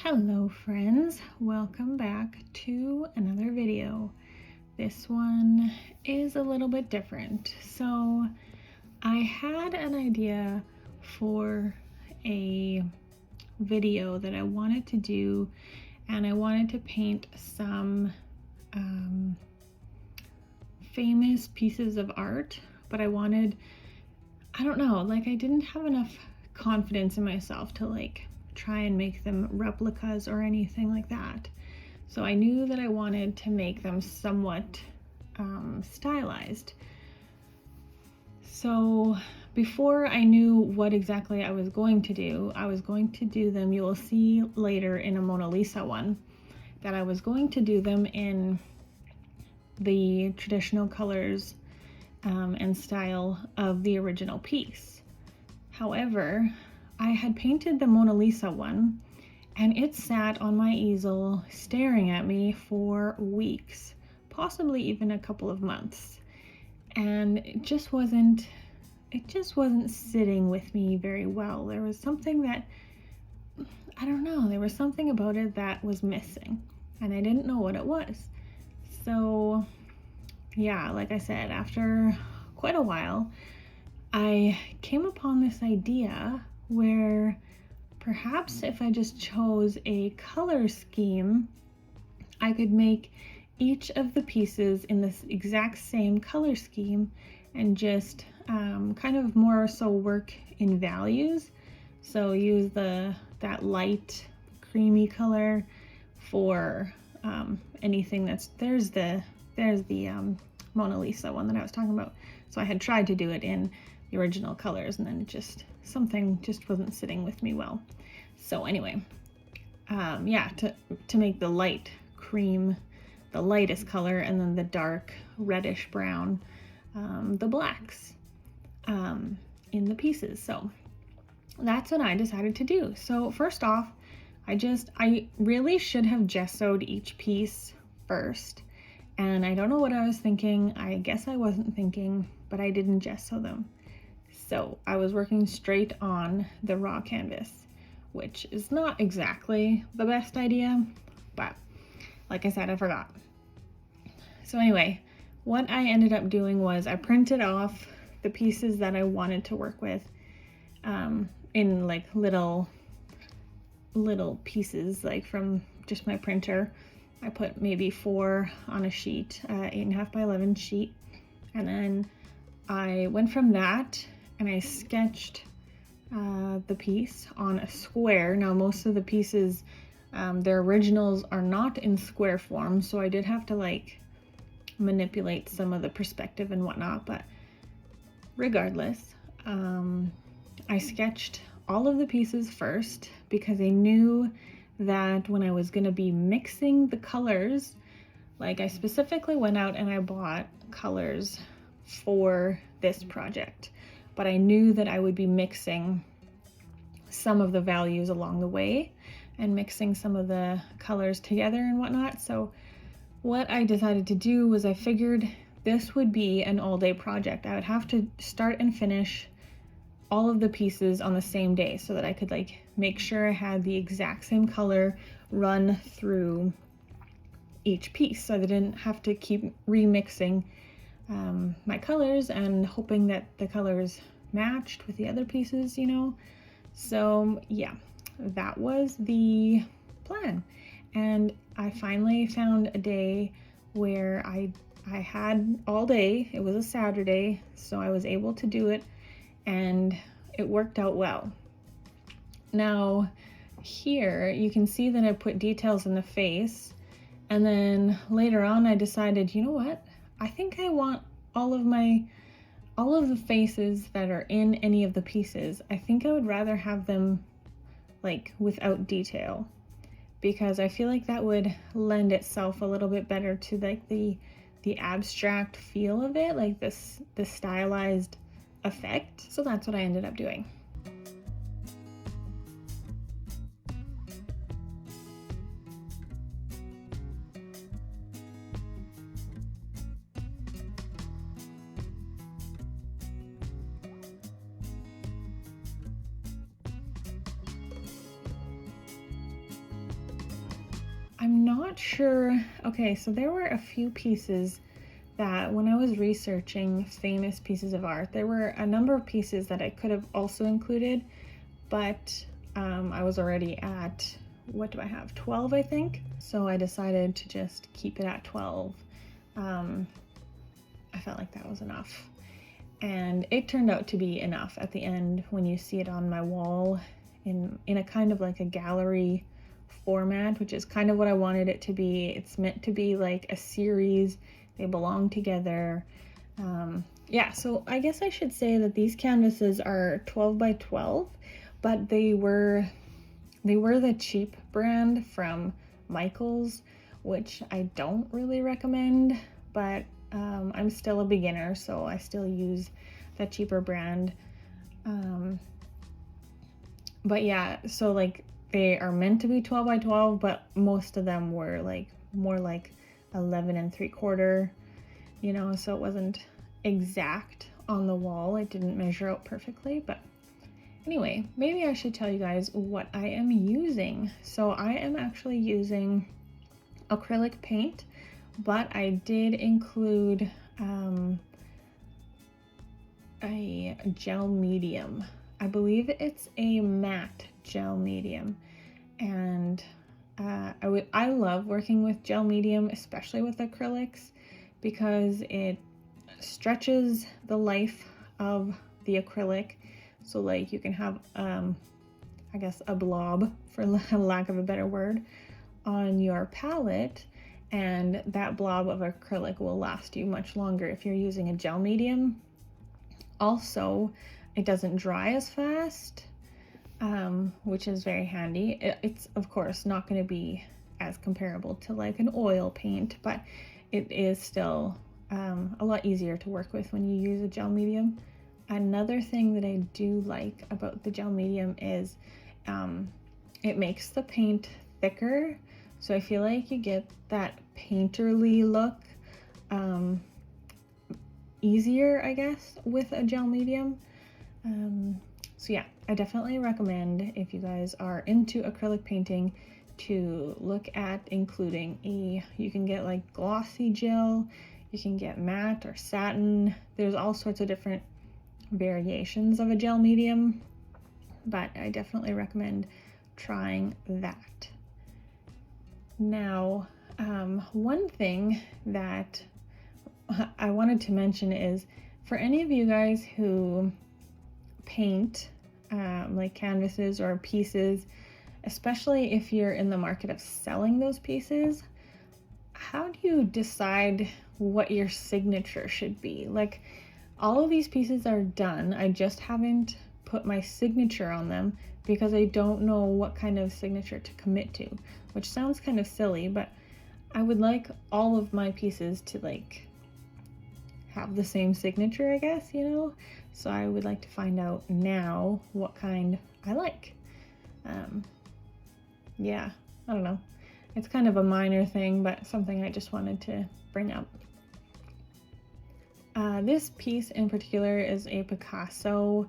Hello friends, welcome back to another video. This one is a little bit different. So I had an idea for a video that I wanted to do, and I wanted to paint some famous pieces of art, but I don't know, I didn't have enough confidence in myself to try and make them replicas or anything like that. So I knew that I wanted to make them somewhat stylized. So before I knew what exactly I was going to do them, you will see later in a Mona Lisa one, that I was going to do them in the traditional colors and style of the original piece. However, I had painted the Mona Lisa one and it sat on my easel staring at me for weeks, possibly even a couple of months. And it just wasn't sitting with me very well. There was something that, I don't know, there was something about it that was missing and I didn't know what it was. So yeah, like I said, after quite a while, I came upon this idea where perhaps if I just chose a color scheme, I could make each of the pieces in this exact same color scheme and just kind of more so work in values. So use that light creamy color for anything there's the Mona Lisa one that I was talking about. So I had tried to do it in the original colors, and then something just wasn't sitting with me well. So anyway, yeah, to make the light cream the lightest color, and then the dark reddish brown the blacks in the pieces. So that's what I decided to do. So first off, I really should have gessoed each piece first, and I don't know what I was thinking. I guess I wasn't thinking, but I didn't gesso them. So I was working straight on the raw canvas, which is not exactly the best idea, but like I said, I forgot. So anyway, what I ended up doing was I printed off the pieces that I wanted to work with in like little pieces, like from just my printer. I put maybe 4 on a sheet, 8.5 by 11 sheet, and then I went from that and I sketched the piece on a square. Now most of the pieces, their originals are not in square form, so I did have to manipulate some of the perspective and whatnot, but regardless, I sketched all of the pieces first because I knew that when I was going to be mixing the colors, I specifically went out and I bought colors for this project, but I knew that I would be mixing some of the values along the way and mixing some of the colors together and whatnot. So what I decided to do was I figured this would be an all-day project. I would have to start and finish all of the pieces on the same day so that I could make sure I had the exact same color run through each piece, so I didn't have to keep remixing my colors and hoping that the colors matched with the other pieces, So yeah, that was the plan. And I finally found a day where I had all day. It was a Saturday, so I was able to do it, and it worked out well. Now here you can see that I put details in the face, and then later on I decided, you know what? I think I want all of the faces that are in any of the pieces. I think I would rather have them without detail, because I feel like that would lend itself a little bit better to the abstract feel of it, the stylized effect. So that's what I ended up doing. not sure. Okay, so there were a few pieces that when I was researching famous pieces of art, there were a number of pieces that I could have also included, but I was already at, what do I have, 12, I think? So I decided to just keep it at 12. I felt like that was enough. And it turned out to be enough at the end when you see it on my wall in a kind of like a gallery format, which is kind of what I wanted it to be. It's meant to be like a series. They belong together. Yeah, so I guess I should say that these canvases are 12 by 12, but they were the cheap brand from Michaels, which I don't really recommend, but I'm still a beginner, so I still use the cheaper brand. But yeah, so like they are meant to be 12 by 12, but most of them were like more like 11 3/4, you know, so it wasn't exact on the wall. It didn't measure out perfectly, but anyway, maybe I should tell you guys what I am using. So I am actually using acrylic paint, but I did include a gel medium. I believe it's a matte gel medium, and I love working with gel medium, especially with acrylics, because it stretches the life of the acrylic. So like you can have I guess a blob, for lack of a better word, on your palette, and that blob of acrylic will last you much longer if you're using a gel medium. Also, it doesn't dry as fast, which is very handy. It's of course not going to be as comparable to like an oil paint, but it is still a lot easier to work with when you use a gel medium. Another thing that I do like about the gel medium is it makes the paint thicker, so I feel like you get that painterly look easier, I guess, with a gel medium. So yeah, I definitely recommend, if you guys are into acrylic painting, to look at including you can get like glossy gel, you can get matte or satin. There's all sorts of different variations of a gel medium, but I definitely recommend trying that. Now, one thing that I wanted to mention is, for any of you guys who paint like canvases or pieces, especially if you're in the market of selling those pieces, how do you decide what your signature should be? Like, all of these pieces are done, I just haven't put my signature on them because I don't know what kind of signature to commit to, which sounds kind of silly, but I would like all of my pieces to like have the same signature, I guess, you know? So I would like to find out now what kind I like. Yeah, I don't know. It's kind of a minor thing, but something I just wanted to bring up. This piece in particular is a Picasso.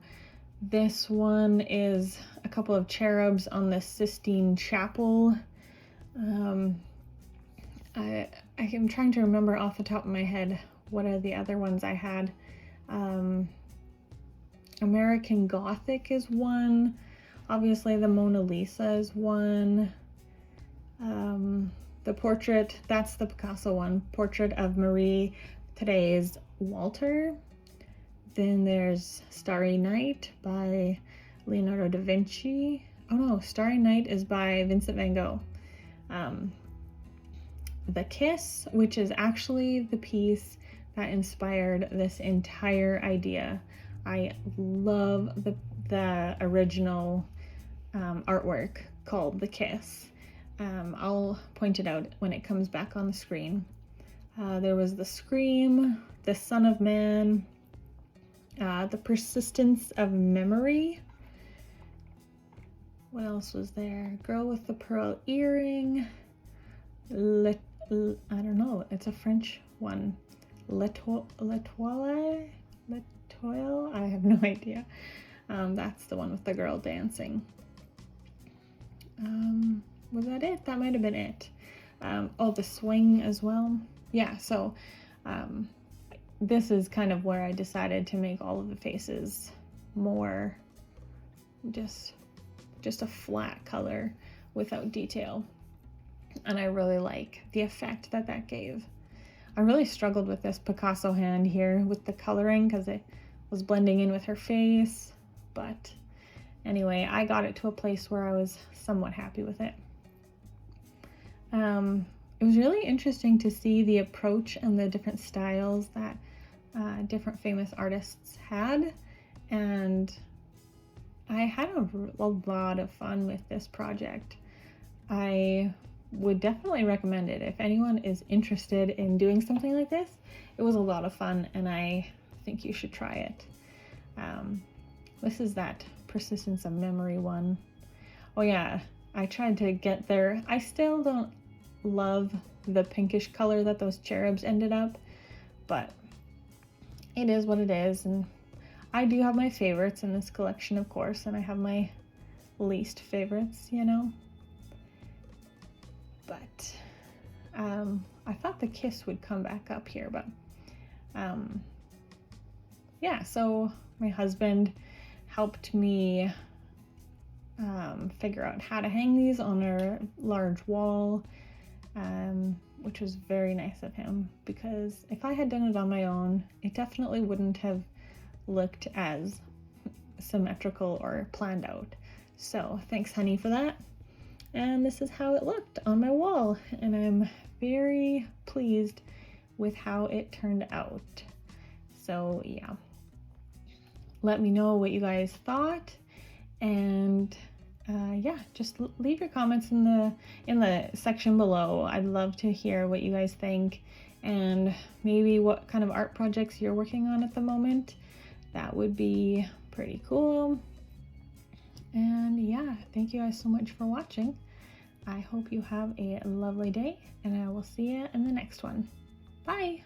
This one is a couple of cherubs on the Sistine Chapel. I'm trying to remember off the top of my head what are the other ones I had. American Gothic is one. Obviously the Mona Lisa is one. The portrait, that's the Picasso one, Portrait of Marie Therese Walter. Then there's Starry Night by Leonardo da Vinci. Oh no, Starry Night is by Vincent van Gogh. The Kiss, which is actually the piece that inspired this entire idea. I love the original artwork called The Kiss. I'll point it out when it comes back on the screen. There was The Scream, The Son of Man, The Persistence of Memory. What else was there? Girl with the Pearl Earring. I don't know, it's a French one. L'Etoile? I have no idea. That's the one with the girl dancing. Was that it? That might have been it. Oh, the swing as well. Yeah, so this is kind of where I decided to make all of the faces more just a flat color without detail. And I really like the effect that gave. I really struggled with this Picasso hand here with the coloring because it was blending in with her face. But anyway, I got it to a place where I was somewhat happy with it. It was really interesting to see the approach and the different styles that different famous artists had. And I had a lot of fun with this project. I would definitely recommend it if anyone is interested in doing something like this. It was a lot of fun and I think you should try it. This is that persistence of memory one. Oh yeah, I tried to get there. I still don't love the pinkish color that those cherubs ended up, but it is what it is. And I do have my favorites in this collection, of course, and I have my least favorites, you know. But I thought the kiss would come back up here, but yeah, so my husband helped me figure out how to hang these on our large wall, which was very nice of him, because if I had done it on my own, it definitely wouldn't have looked as symmetrical or planned out. So thanks, honey, for that. And this is how it looked on my wall, and I'm very pleased with how it turned out. So yeah, let me know what you guys thought, and yeah, just leave your comments in the section below. I'd love to hear what you guys think, and maybe what kind of art projects you're working on at the moment. That would be pretty cool. And yeah, thank you guys so much for watching. I hope you have a lovely day, and I will see you in the next one. Bye!